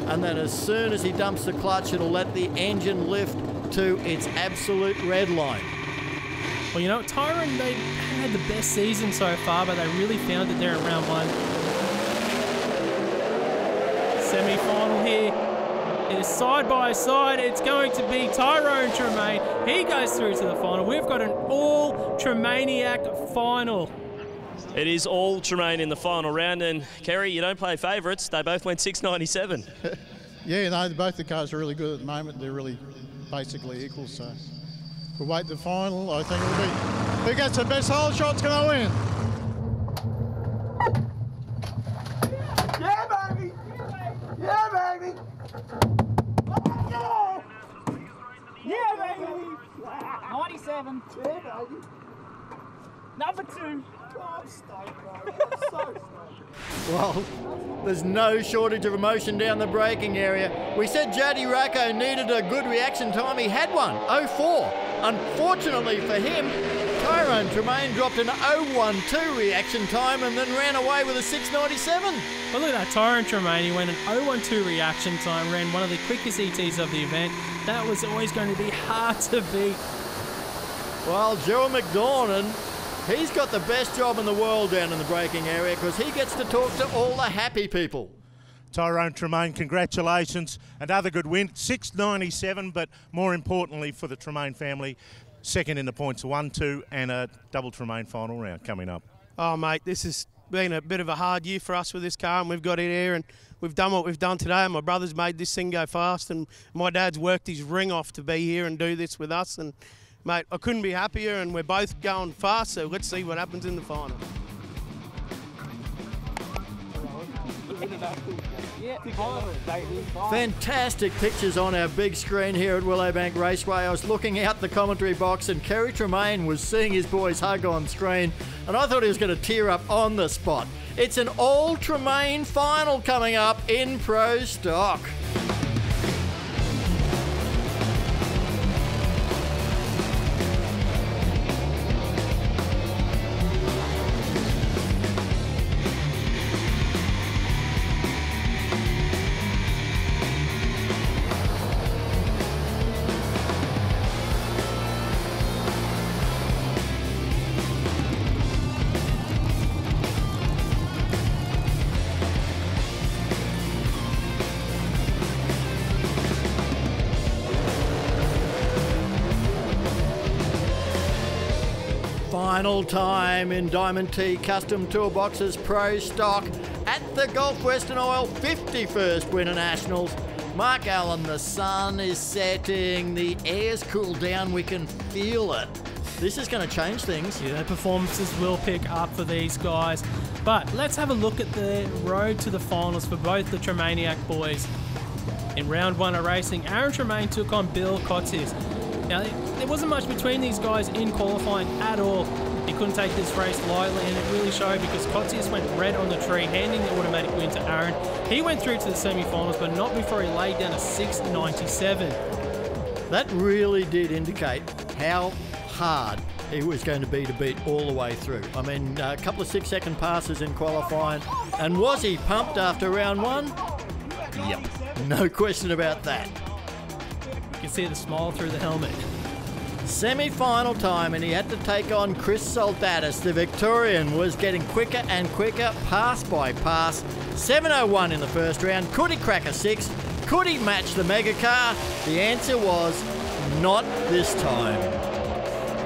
and then as soon as he dumps the clutch, it'll let the engine lift to its absolute red line. Well, Tyrone, they had the best season so far, but they really found it there in round one. Semi-final here. It is side by side. It's going to be Tyrone Tremaine. He goes through to the final. We've got an all Tremainiac final. It is all Tremaine in the final round, and Kerry, you don't play favourites. They both went 697. Yeah, both the cars are really good at the moment. They're really basically equal, so we'll wait the final. I think it'll be who gets the best hole shot's going to win. Yeah, baby! Yeah, baby! Yeah, baby! 97. Yeah, baby. Number 2. Oh, I'm stoked, bro. I'm so stoked. Well, There's no shortage of emotion down the braking area. We said Jody Racco needed a good reaction time. He had one, 04. Unfortunately for him, Tyrone Tremaine dropped an 012 reaction time and then ran away with a 6.97. Well, look at that, Tyrone Tremaine. He went an 012 reaction time, ran one of the quickest ETs of the event. That was always going to be hard to beat. Well, Gerald McDornan, he's got the best job in the world down in the braking area because he gets to talk to all the happy people. Tyrone Tremaine, congratulations. Another good win, 6.97, but more importantly for the Tremaine family, second in the points, 1-2, and a double Tremaine final round coming up. Oh, mate, this has been a bit of a hard year for us with this car, and we've got it here, and we've done what we've done today, and my brother's made this thing go fast, and my dad's worked his ring off to be here and do this with us, and, mate, I couldn't be happier, and we're both going fast, so let's see what happens in the final. Fantastic pictures on our big screen here at Willowbank Raceway. I was looking out the commentary box and Kerry Tremaine was seeing his boys hug on screen and I thought he was going to tear up on the spot. It's an all Tremaine final coming up in Pro Stock. Final time in Diamond T Custom Toolboxes Pro Stock at the Gulf Western Oil 51st Winternationals. Mark Allen, the sun is setting, the air's cooled down, we can feel it. This is going to change things. Yeah, performances will pick up for these guys. But let's have a look at the road to the finals for both the Tremainiac boys. In round one of racing, Aaron Tremaine took on Bill Kotzius. Now, there wasn't much between these guys in qualifying at all. He couldn't take this race lightly, and it really showed because Kotzius went red on the tree, handing the automatic win to Aaron. He went through to the semi-finals, but not before he laid down a 6.97. That really did indicate how hard he was going to beat all the way through. I mean, a couple of 6-second passes in qualifying, and was he pumped after round one? Yep, no question about that. You can see the smile through the helmet. Semi-final time, and he had to take on Chris Soldatis. The Victorian was getting quicker and quicker, pass by pass. 7.01 in the first round. Could he crack a 6? Could he match the mega car? The answer was not this time.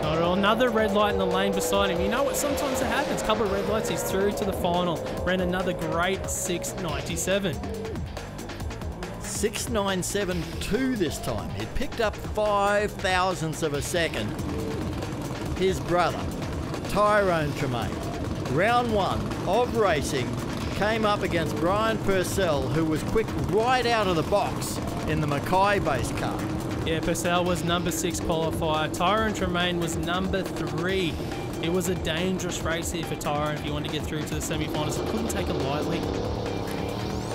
Not at all. Another red light in the lane beside him. You know what? Sometimes it happens. Couple of red lights, he's through to the final. Ran another great 6.97. 6.972 this time. He picked up 5 thousandths of a second. His brother, Tyrone Tremaine, round one of racing, came up against Brian Purcell, who was quick right out of the box in the Mackay-based car. Yeah, Purcell was number 6 qualifier. Tyrone Tremaine was number 3. It was a dangerous race here for Tyrone if he wanted to get through to the semi-finals. He couldn't take it lightly.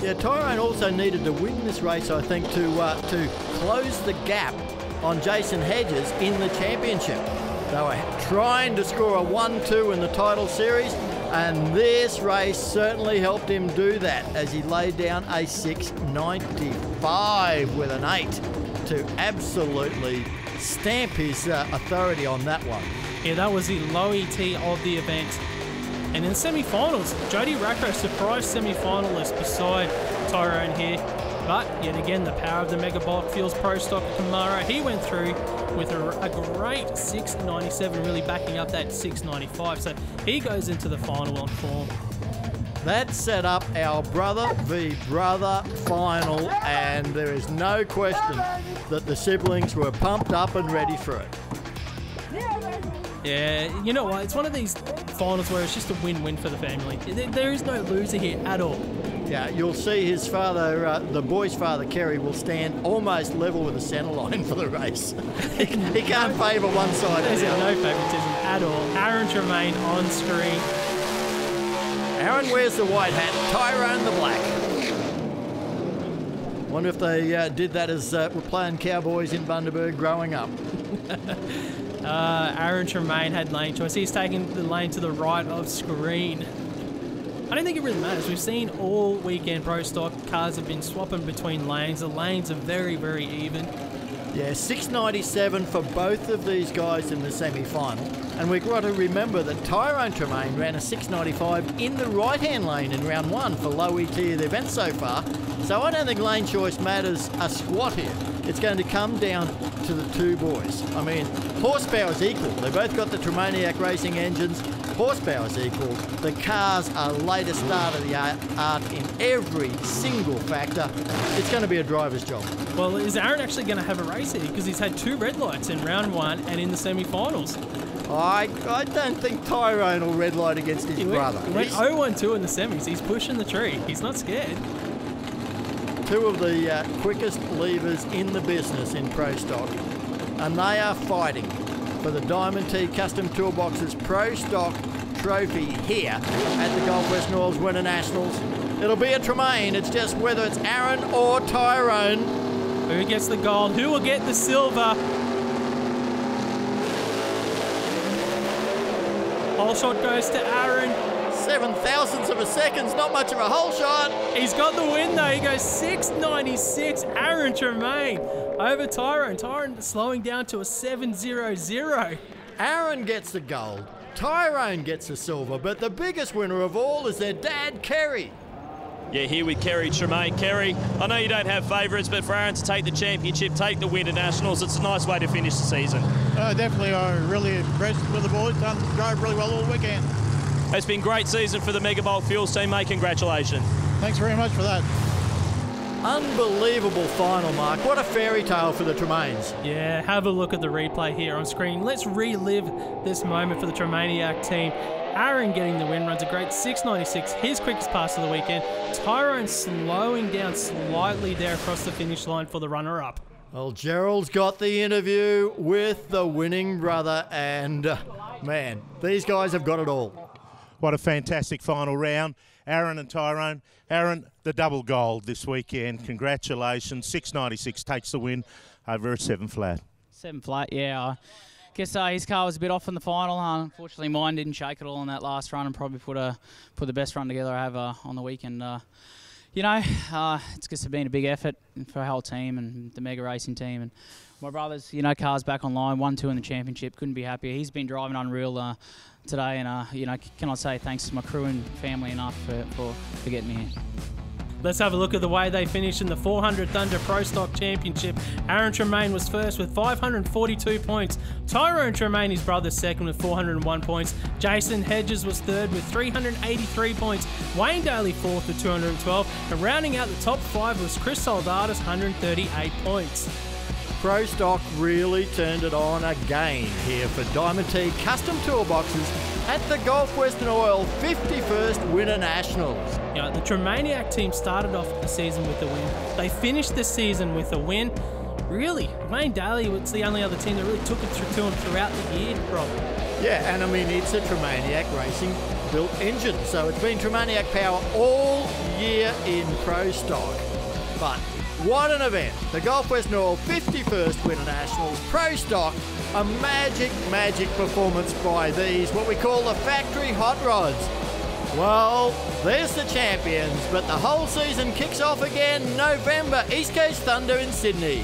Yeah, Tyrone also needed to win this race, I think, to close the gap on Jason Hedges in the championship. They were trying to score a 1-2 in the title series, and this race certainly helped him do that as he laid down a 6.95 with an 8 to absolutely stamp his authority on that one. Yeah, that was the low ET of the event. And in the semi-finals, Jody Racco surprised semi-finalist beside Tyrone here. But yet again, the power of the Mega Fuels Pro Stock Camaro, he went through with a great 6.97, really backing up that 6.95. So he goes into the final on form. That set up our brother v brother final, and there is no question that the siblings were pumped up and ready for it. Yeah, you know what? It's one of these finals where it's just a win-win for the family. There is no loser here at all. Yeah, you'll see his father, the boy's father, Kerry, will stand almost level with the centre line for the race. he can't favour one side or the other. No favouritism at all. Aaron Tremaine on screen. Aaron wears the white hat, Tyrone the black. Wonder if they did that as we're playing Cowboys in Bundaberg growing up. Aaron Tremaine had lane choice. He's taking the lane to the right of screen. I don't think it really matters. We've seen all weekend pro stock cars have been swapping between lanes. The lanes are very, very even. Yeah, 697 for both of these guys in the semi-final. And we've got to remember that Tyrone Tremaine ran a 695 in the right-hand lane in round 1 for low ET of the event so far. So I don't think lane choice matters a squat here. It's going to come down to the two boys. I mean, horsepower's equal. They both got the Tremaniac Racing engines. Horsepower's equal. The cars are latest state of the art in every single factor. It's going to be a driver's job. Well, is Aaron actually going to have a race here? Because he's had 2 red lights in round 1 and in the semi-finals. I don't think Tyrone will red light against his brother. He went 0-1-2 in the semis. He's pushing the tree. He's not scared. 2 of the quickest levers in the business in Pro Stock, and they are fighting for the Diamond T Custom Toolboxes Pro Stock trophy here at the Gulf Western Oils Winter Nationals. It'll be a Tremaine. It's just whether it's Aaron or Tyrone. Who gets the gold? Who will get the silver? Whole shot goes to Aaron. 7 thousandths of a second's not much of a whole shot. He's got the win though. He goes 6.96. Aaron Tremaine over Tyrone. Tyrone slowing down to a 7.00. Aaron gets the gold. Tyrone gets the silver. But the biggest winner of all is their dad, Kerry. Yeah, here with Kerry Tremaine. Kerry, I know you don't have favourites, but for Aaron to take the championship, take the Winter Nationals, it's a nice way to finish the season. Definitely, I'm really impressed with the boys. Drove really well all weekend. It's been a great season for the Megabolt Fuels team, mate. Congratulations. Thanks very much for that. Unbelievable final, Mark. What a fairy tale for the Tremaines. Yeah, have a look at the replay here on screen. Let's relive this moment for the Tremaniac team. Aaron getting the win, runs a great 6.96, his quickest pass of the weekend. Tyrone slowing down slightly there across the finish line for the runner-up. Well, Gerald's got the interview with the winning brother, and man, these guys have got it all. What a fantastic final round. Aaron and Tyrone. Aaron, the double gold this weekend. Congratulations. 6.96 takes the win over a 7 flat. 7 flat, yeah. I guess his car was a bit off in the final. Unfortunately, mine didn't shake at all in that last run and probably put the best run together I have on the weekend. You know, it's just been a big effort for our whole team and the Mega Racing team. And my brother's, you know, car's back online, 1-2 in the championship. Couldn't be happier. He's been driving unreal today, and you know, cannot say thanks to my crew and family enough for getting me here. Let's have a look at the way they finished in the 400 Thunder Pro Stock Championship. Aaron Tremaine was first with 542 points. Tyrone Tremaine, his brother, second with 401 points. Jason Hedges was third with 383 points. Wayne Daly fourth with 212. And rounding out the top 5 was Chris Soldatis, 138 points. Pro Stock really turned it on again here for Diamond T Custom Toolboxes at the Gulf Western Oil 51st Winter Nationals. You know, the Tremaniac team started off the season with a win. They finished the season with a win. Really, Wayne Daly was the only other team that really took it through to him throughout the year, Rob. Yeah, and I mean, it's a Tremaniac Racing built engine, so it's been Tremaniac power all year in Pro Stock. But what an event. The Gulf Western Oil 51st Winter Nationals Pro Stock. A magic performance by these, what we call the factory hot rods. Well, there's the champions, but the whole season kicks off again November, East Coast Thunder in Sydney.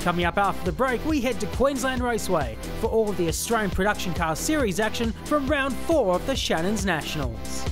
Coming up after the break, we head to Queensland Raceway for all of the Australian Production Car Series action from round 4 of the Shannon's Nationals.